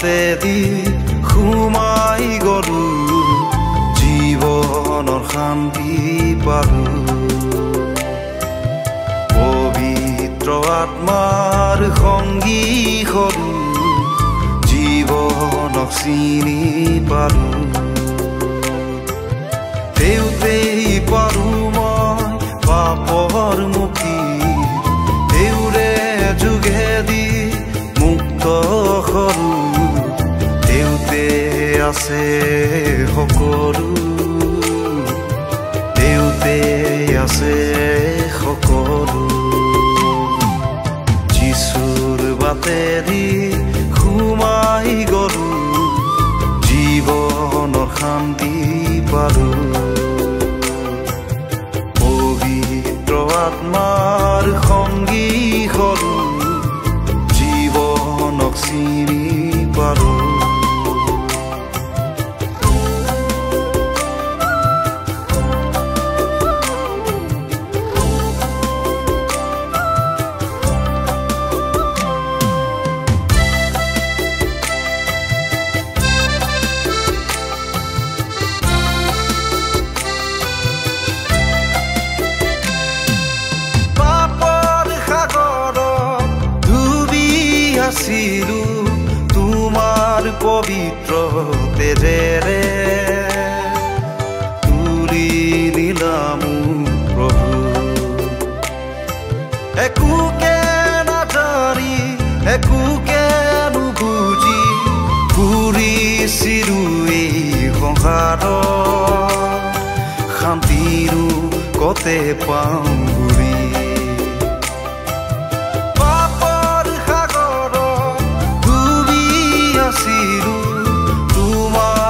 বাটেদি সোমাই গলো জীৱনৰ শান্তি পালো পবিত্ৰ আত্মাৰ সংগী হলো জীৱনক চিনি পালো দেউতেই পাৰো মই পাপৰ মুক্তি দেউৰে যোগেদি মুক্ত হলো দেউতে আছে সকলো দেউতে আছে সকলো যিশুৰ বাটেদি সোমাই গলো জীৱনৰ শান্তি পালো পবিত্ৰ আত্মাৰ সংগী হলো জীৱনক চিনি পালো তোমাৰ পবিত্ৰ তেজেৰে তুলি নিলাম প্ৰভু একোকে নাজানি একোকে নুবুজি ঘূৰিছিলো এই সংসাৰত শান্তিৰো কতে পাওঁ ঘূৰি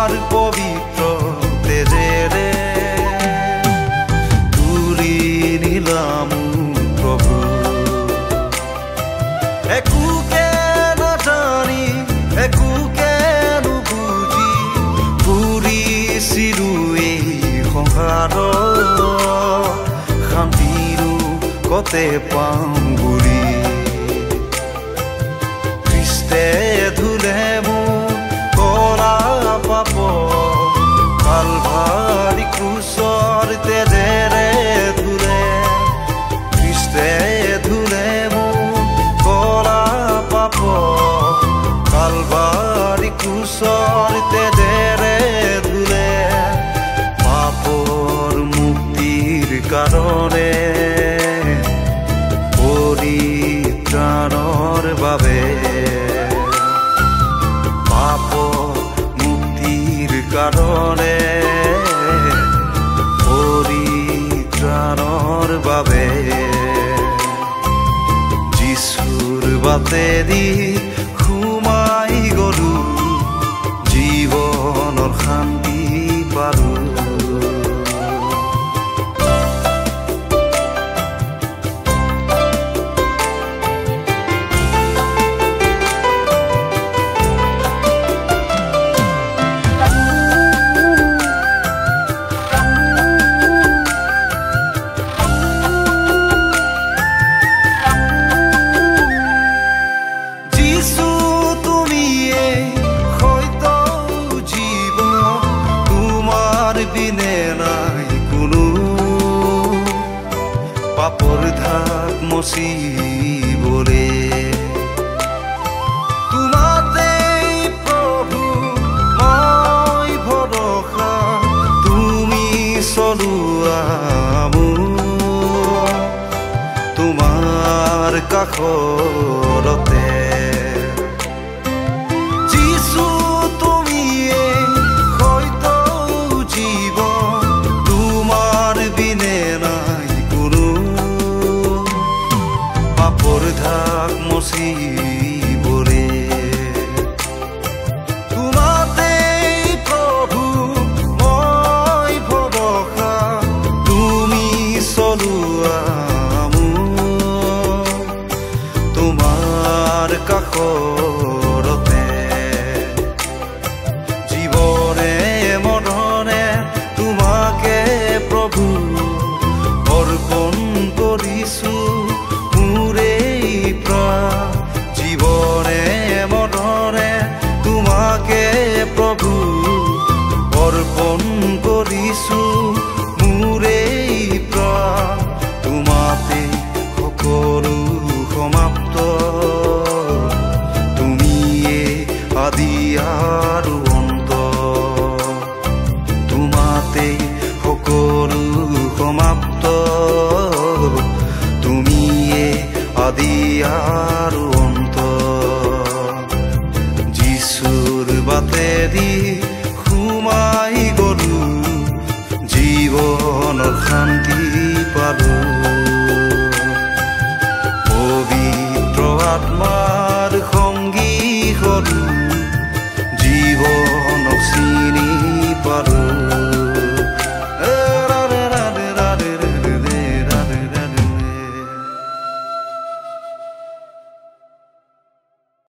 তোমাৰ পবিত্ৰ তেজেৰে তুলি নিলাম প্ৰভু একোকে নাজানি একোকে নুবুজি ঘূৰিছিলো এই সংসাৰত শান্তিৰো কতে পাওঁ ঘূৰি খ্ৰীষ্টে ধুলে কালভাৰী ক্ৰুচৰ তেজেৰে ধুলে খ্ৰীষ্টে ধুলে মোৰ কলা পাপ কালভাৰী ক্ৰুচৰ তেজেৰে ধুলে পাপৰ মুক্তিৰ কাৰণে পৰিত্ৰাণৰ বাবে কাৰণে পৰিত্ৰাণৰ বাবে যিশুৰ বাটেদি সোমাই গলো জীৱনৰ শান্তি পালো পাপৰ ধাক মচিবলে তোমাতে প্ৰভু মই ভৰসা তুমি চলোৱা মোৰ তোমাৰ কাষত